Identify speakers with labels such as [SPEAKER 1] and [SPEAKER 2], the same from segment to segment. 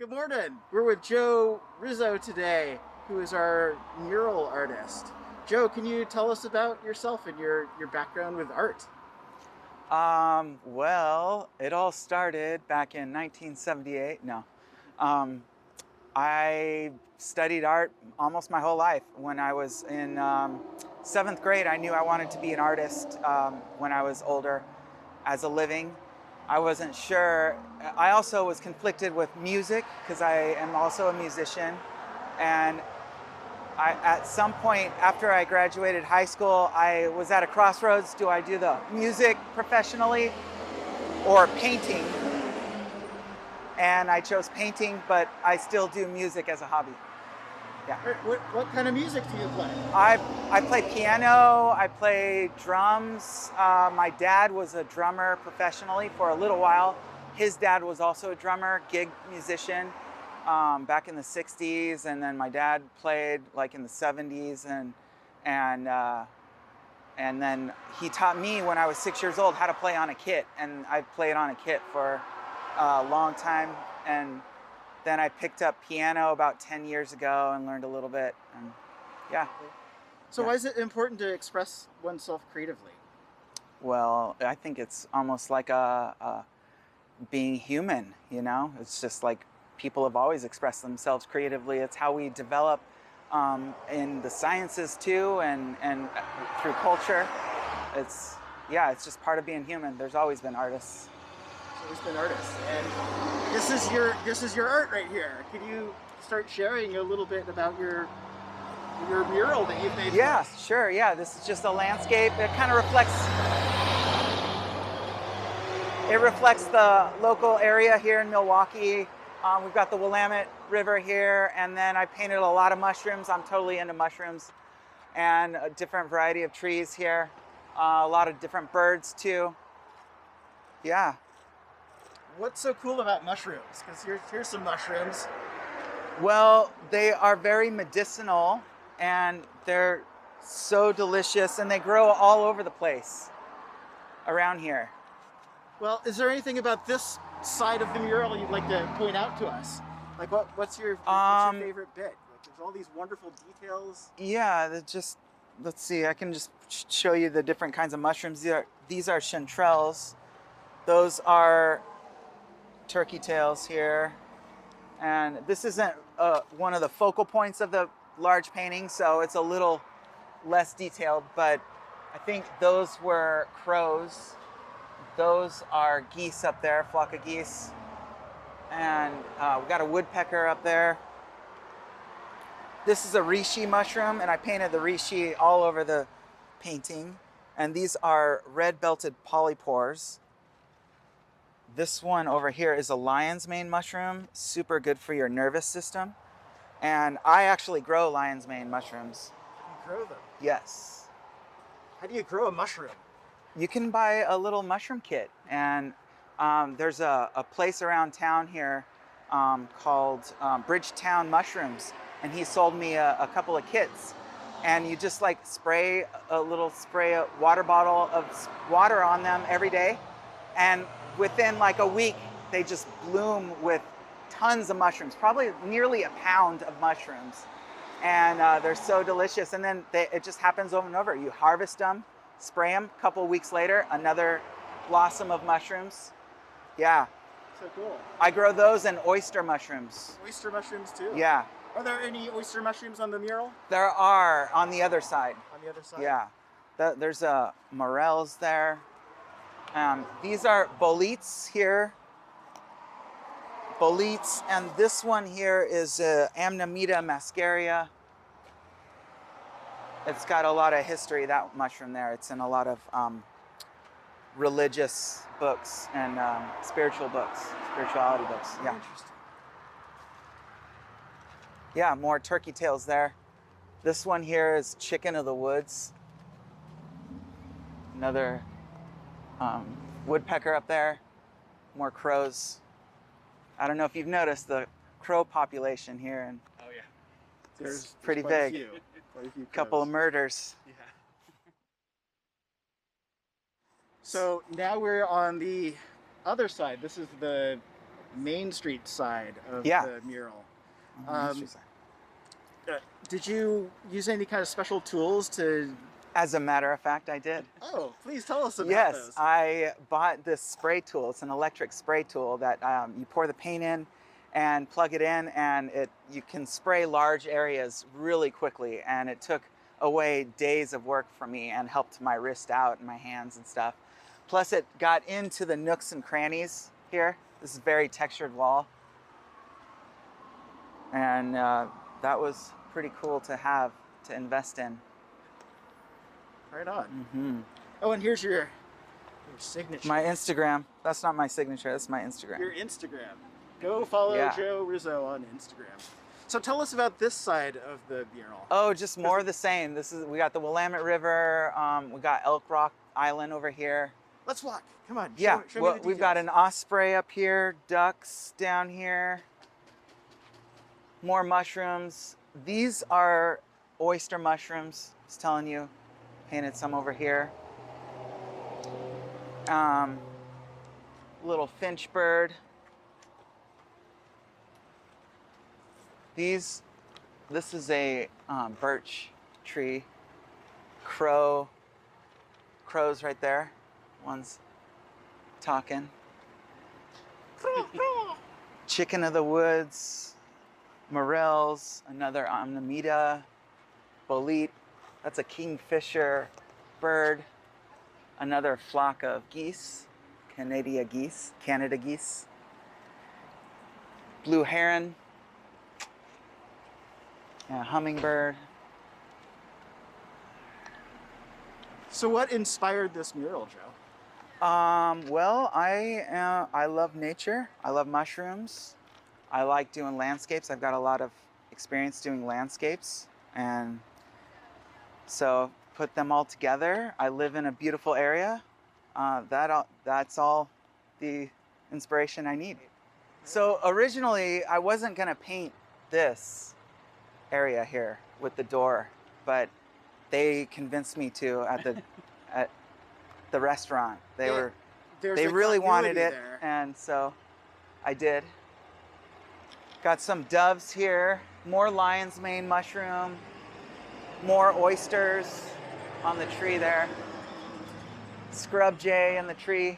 [SPEAKER 1] Good morning. We're with Joe Riso today, who is our mural artist. Joe, can you tell us about yourself and your background with art?
[SPEAKER 2] Well, it all started back in 1978. No. Um, I studied art almost my whole life. When I was in seventh grade, I knew I wanted to be an artist when I was older as a living. I wasn't sure. I also was conflicted with music because I am also a musician. And at some point after I graduated high school, I was at a crossroads. Do I do the music professionally or painting? And I chose painting, but I still do music as a hobby. Yeah.
[SPEAKER 1] What kind of music do you play?
[SPEAKER 2] I play piano, I play drums. My dad was a drummer professionally for a little while. His dad was also a drummer, gig musician back in the 60s. And then my dad played like in the 70s. And, uh, and then he taught me when I was 6 years old how to play on a kit. And I played on a kit for a long time. And then I picked up piano about 10 years ago and learned a little bit. And yeah.
[SPEAKER 1] So
[SPEAKER 2] Yeah.
[SPEAKER 1] why is it important to express oneself creatively?
[SPEAKER 2] Well, I think it's almost like a being human, you know? It's just like people have always expressed themselves creatively. It's how we develop in the sciences too, and through culture. It's just part of being human. There's always been artists.
[SPEAKER 1] Always been artists, and this is your art right here. Can you start sharing a little bit about your mural that you've made?
[SPEAKER 2] Yeah, sure. Yeah, this is just a landscape. It kind of reflects the local area here in Milwaukie. We've got the Willamette River here, and then I painted a lot of mushrooms. I'm totally into mushrooms, and a different variety of trees here. A lot of different birds too. Yeah.
[SPEAKER 1] What's so cool about mushrooms? Because here's some mushrooms.
[SPEAKER 2] Well, they are very medicinal, and they're so delicious, and they grow all over the place around here.
[SPEAKER 1] Well, is there anything about this side of the mural you'd like to point out to us? Like, what's your favorite bit? Like, there's all these wonderful details.
[SPEAKER 2] Yeah, let's see. I can just show you the different kinds of mushrooms. These are chanterelles. Those are turkey tails here, and this isn't one of the focal points of the large painting, so it's a little less detailed. But I think those were crows. Those are geese up there, flock of geese. And we got a woodpecker up there. This is a reishi mushroom, and I painted the reishi all over the painting. And these are red-belted polypores. This one over here is a lion's mane mushroom, super good for your nervous system. And I actually grow lion's mane mushrooms.
[SPEAKER 1] You grow them.
[SPEAKER 2] Yes.
[SPEAKER 1] How do you grow a mushroom?
[SPEAKER 2] You can buy a little mushroom kit, and there's a place around town here called Bridgetown Mushrooms, and he sold me a couple of kits, and you just like spray a water bottle of water on them every day, and within like a week they just bloom with tons of mushrooms, probably nearly a pound of mushrooms, and they're so delicious. And then it just happens over and over. You harvest them, spray them, a couple of weeks later, another blossom of mushrooms. Yeah.
[SPEAKER 1] So cool.
[SPEAKER 2] I grow those and oyster mushrooms.
[SPEAKER 1] Oyster mushrooms too?
[SPEAKER 2] Yeah.
[SPEAKER 1] Are there any oyster mushrooms on the mural?
[SPEAKER 2] There are on the other side.
[SPEAKER 1] On the other side?
[SPEAKER 2] Yeah. There's morels there. These are boletes here. Boletes, and this one here is Amnometa mascaria. It's got a lot of history, that mushroom there. It's in a lot of religious books and spirituality books. Yeah.
[SPEAKER 1] Interesting.
[SPEAKER 2] Yeah, more turkey tails there. This one here is chicken of the woods. Another woodpecker up there. More crows. I don't know if you've noticed the crow population here, and
[SPEAKER 1] Oh yeah.
[SPEAKER 2] it's pretty
[SPEAKER 1] quite
[SPEAKER 2] big.
[SPEAKER 1] Quite a few
[SPEAKER 2] Couple of
[SPEAKER 1] crows.
[SPEAKER 2] murders.
[SPEAKER 1] Yeah. So now we're on the other side. This is the Main Street side of
[SPEAKER 2] Yeah.
[SPEAKER 1] the mural.
[SPEAKER 2] On the Main Street side.
[SPEAKER 1] Did you use any kind of special tools to?
[SPEAKER 2] As a matter of fact, I did.
[SPEAKER 1] Oh, please tell us about
[SPEAKER 2] Yes,
[SPEAKER 1] those.
[SPEAKER 2] I bought this spray tool. It's an electric spray tool that you pour the paint in and plug it in, and you can spray large areas really quickly. And it took away days of work for me and helped my wrist out and my hands and stuff. Plus, it got into the nooks and crannies here. This is very textured wall, and that was pretty cool to have to invest in.
[SPEAKER 1] Right on.
[SPEAKER 2] Mm-hmm.
[SPEAKER 1] Oh, and here's your signature.
[SPEAKER 2] My Instagram. That's not my signature. That's my Instagram.
[SPEAKER 1] Your Instagram. Go follow
[SPEAKER 2] Yeah.
[SPEAKER 1] Joe Riso on Instagram. So tell us about this side of the mural.
[SPEAKER 2] Oh, just more of the same. We got the Willamette River. We got Elk Rock Island over here.
[SPEAKER 1] Let's walk. Come on.
[SPEAKER 2] Yeah.
[SPEAKER 1] Show
[SPEAKER 2] Well,
[SPEAKER 1] me the
[SPEAKER 2] we've got
[SPEAKER 1] details.
[SPEAKER 2] an osprey up here, ducks down here, more mushrooms. These are oyster mushrooms. I was telling you, painted some over here. Little finch bird. This is a birch tree. Crows right there. One's talking. Chicken of the woods. Morels, another amanita. Bolete, that's a kingfisher bird. Another flock of geese, Canada geese. Blue heron. Yeah, hummingbird.
[SPEAKER 1] So what inspired this mural, Joe?
[SPEAKER 2] Well, I love nature. I love mushrooms. I like doing landscapes. I've got a lot of experience doing landscapes, and so put them all together. I live in a beautiful area. That's all the inspiration I need. So originally, I wasn't gonna paint this area here with the door, but they convinced me to at the restaurant. They really wanted it,
[SPEAKER 1] there.
[SPEAKER 2] and so I did. Got some doves here, more lion's mane mushroom, more oysters on the tree there. Scrub jay in the tree,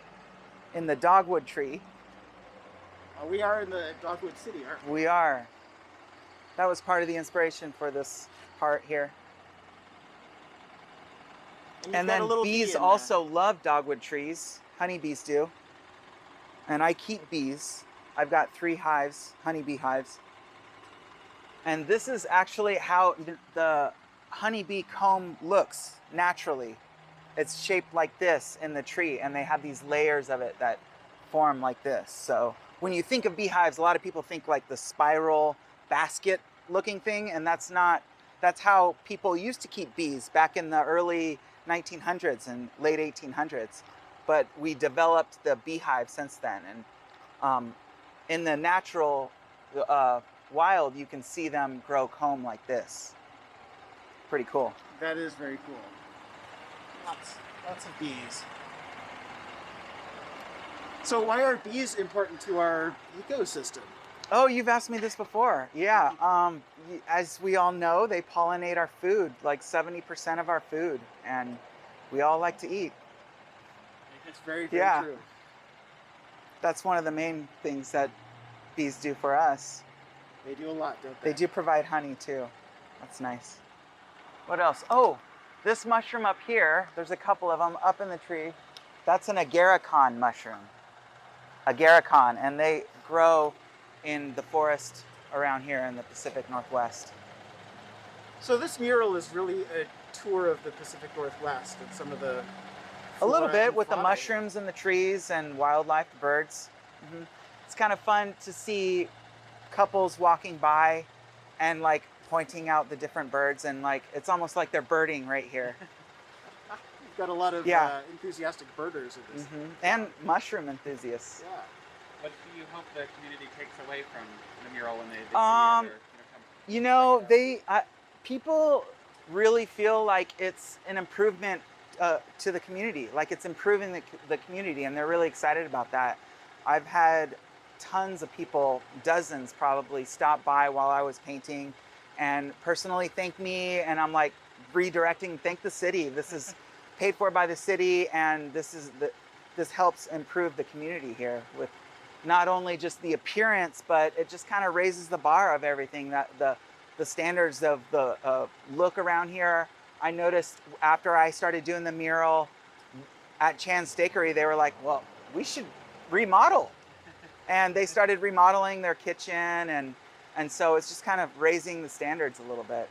[SPEAKER 2] in the dogwood tree.
[SPEAKER 1] We are in the Dogwood City, aren't we?
[SPEAKER 2] We are. That was part of the inspiration for this part here.
[SPEAKER 1] you've
[SPEAKER 2] And
[SPEAKER 1] got a
[SPEAKER 2] then
[SPEAKER 1] little bee
[SPEAKER 2] bees
[SPEAKER 1] in
[SPEAKER 2] also love dogwood trees. Honeybees do. And I keep bees. I've got 3 hives, honeybee hives. And this is actually how the honeybee comb looks naturally. It's shaped like this in the tree, and they have these layers of it that form like this. So when you think of beehives, a lot of people think like the spiral basket looking thing, and that's how people used to keep bees back in the early 1900s and late 1800s. But we developed the beehive since then. And in the natural wild, you can see them grow comb like this. Pretty cool.
[SPEAKER 1] That is very cool. Lots of bees. So why are bees important to our ecosystem?
[SPEAKER 2] Oh, you've asked me this before. Yeah. As we all know, they pollinate our food, like 70% of our food, and we all like to eat.
[SPEAKER 1] It's very, very
[SPEAKER 2] Yeah.
[SPEAKER 1] true.
[SPEAKER 2] That's one of the main things that bees do for us.
[SPEAKER 1] They do a lot, don't they?
[SPEAKER 2] They do provide honey too. That's nice. What else? Oh, this mushroom up here, there's a couple of them up in the tree. That's an agaricon mushroom. Agaricon, and they grow in the forest around here in the Pacific Northwest.
[SPEAKER 1] So this mural is really a tour of the Pacific Northwest and some of the
[SPEAKER 2] A little
[SPEAKER 1] flora
[SPEAKER 2] bit
[SPEAKER 1] and
[SPEAKER 2] with the
[SPEAKER 1] fauna.
[SPEAKER 2] mushrooms and the trees and wildlife, birds. It's kind of fun to see couples walking by and like pointing out the different birds, and like it's almost like they're birding right here.
[SPEAKER 1] You've got a lot of
[SPEAKER 2] Yeah.
[SPEAKER 1] enthusiastic birders in this.
[SPEAKER 2] And mushroom enthusiasts.
[SPEAKER 1] Yeah.
[SPEAKER 3] What do you hope the community takes away from the mural when they see
[SPEAKER 2] Um,
[SPEAKER 3] it? Or, come
[SPEAKER 2] You know,
[SPEAKER 3] check it out?
[SPEAKER 2] people really feel like it's an improvement to the community, like it's improving the community, and they're really excited about that. I've had tons of people, dozens probably, stopped by while I was painting and personally thanked me. And I'm like redirecting, thank the city. This is paid for by the city, and this helps improve the community here with not only just the appearance, but it just kind of raises the bar of everything, that the standards of the look around here. I noticed after I started doing the mural at Chan's Steakery, they were like, well, we should remodel. And they started remodeling their kitchen, and so it's just kind of raising the standards a little bit.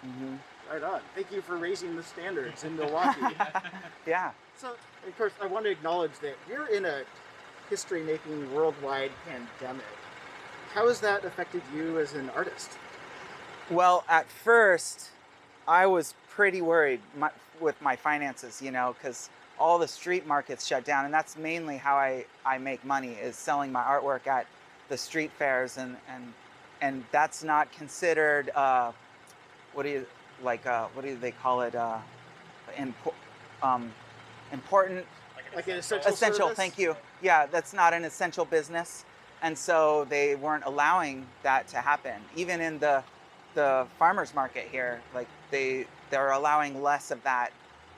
[SPEAKER 2] Mm-hmm.
[SPEAKER 1] Right on. Thank you for raising the standards in Milwaukee.
[SPEAKER 2] Yeah.
[SPEAKER 1] So, of course, I want to acknowledge that we're in a history-making worldwide pandemic. How has that affected you as an artist?
[SPEAKER 2] Well, at first, I was pretty worried with my finances, you know, because all the street markets shut down, and that's mainly how I make money, is selling my artwork at the street fairs, and that's not considered what do they call it, important,
[SPEAKER 1] Like an essential service?
[SPEAKER 2] Thank you. Yeah, that's not an essential business, and so they weren't allowing that to happen. Even in the farmers market here, like they're allowing less of that,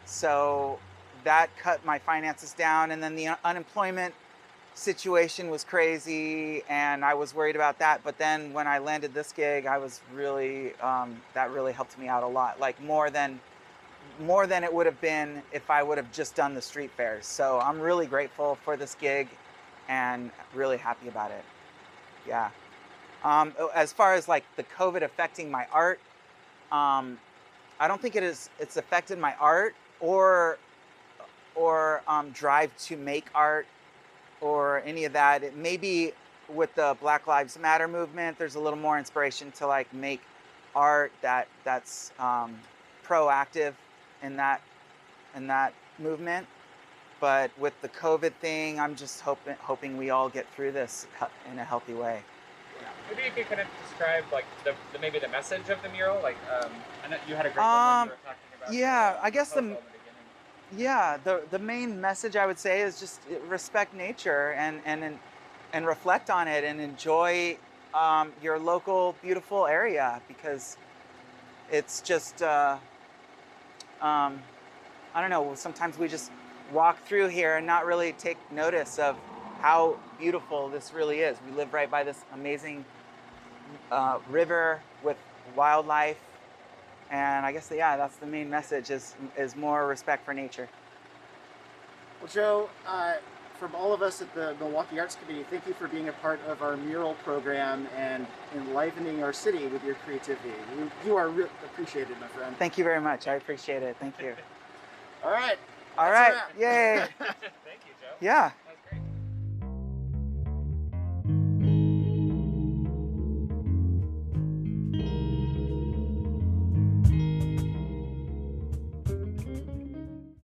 [SPEAKER 2] so that cut my finances down. And then the unemployment situation was crazy, and I was worried about that. But then when I landed this gig, I was really that really helped me out a lot, like more than it would have been if I would have just done the street fairs. So I'm really grateful for this gig and really happy about it. Yeah. As far as like the COVID affecting my art, I don't think it's affected my art or drive to make art or any of that. It maybe with the Black Lives Matter movement, there's a little more inspiration to like make art that's proactive in that movement. But with the COVID thing, I'm just hoping we all get through this in a healthy way.
[SPEAKER 3] Maybe you could kind of describe like maybe the message of the mural. Like I know you had a great one when you were talking about.
[SPEAKER 2] Yeah, I guess
[SPEAKER 3] the
[SPEAKER 2] the main message I would say is just respect nature and reflect on it and enjoy your local beautiful area, because it's just I don't know, sometimes we just walk through here and not really take notice of how beautiful this really is. We live right by this amazing river with wildlife, and I guess that's the main message, is more respect for nature.
[SPEAKER 1] Well, Joe, from all of us at the Milwaukie Arts Committee, thank you for being a part of our mural program and enlivening our city with your creativity. You are really appreciated, my friend.
[SPEAKER 2] Thank you very much. I appreciate it. Thank you.
[SPEAKER 1] All right.
[SPEAKER 2] All right. Yay.
[SPEAKER 3] Thank you, Joe.
[SPEAKER 2] Yeah.